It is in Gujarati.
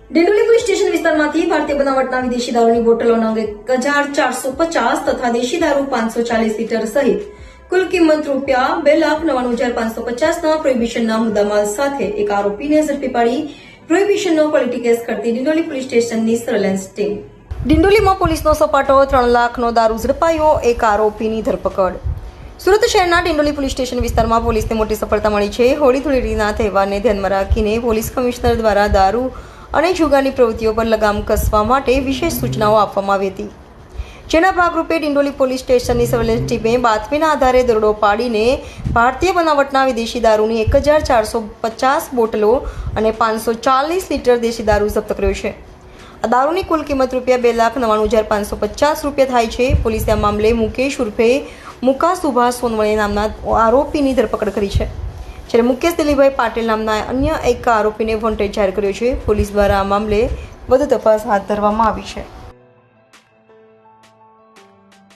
ડિંડોલી પોલીસ સ્ટેશન વિસ્તારમાંથી ભારતીય બનાવટના વિદેશી દારૂની બોટલો નંગ 1450 તથા દેશી દારૂ 540 લીટર સહિત કુલ કિંમત ₹2,99,550ના પ્રોહિબિશનના મુદ્દામાલ સાથે એક આરોપીને ઝડપી પાડી પ્રોહિબિશનનો ક્વોલિટી કેસ કરતી ડિંડોલી પોલીસ સ્ટેશનની સર્વેલન્સ ટીમ. ડિંડોલીમાં પોલીસનો સપાટો, 3 લાખનો દારૂ ઝડપાયો, એક આરોપીની ધરપકડ. સુરત શહેરના ડિંડોલી પોલીસ સ્ટેશન વિસ્તારમાં પોલીસને મોટી સફળતા મળી છે. હોળી ધૂળેટીના તહેવારને ધ્યાનમાં રાખીને પોલીસ કમિશનર દ્વારા દારૂ અને જુગારની પ્રવૃત્તિઓ પર લગામ કસવા માટે વિશેષ સૂચનાઓ આપવામાં આવી હતી. જેના ભાગરૂપે ડિંડોલી પોલીસ સ્ટેશનની સર્વેલન્સ ટીમે બાતમીના આધારે દરોડો પાડીને ભારતીય બનાવટના વિદેશી દારૂની 1450 બોટલો અને 540 લીટર દેશી દારૂ જપ્ત કર્યો છે. આ દારૂની કુલ કિંમત ₹2,99,550 થાય છે. પોલીસે આ મામલે મુકેશ ઉર્ફે મુકા સુભાષ સોનવણે નામના આરોપીની ધરપકડ કરી છે. જ્યારે મુકેશ દિલીપભાઈ પાટીલ નામના અન્ય એક આરોપીને વોન્ટેડ જાહેર કર્યો છે. પોલીસ દ્વારા આ મામલે વધુ તપાસ હાથ ધરવામાં આવી છે.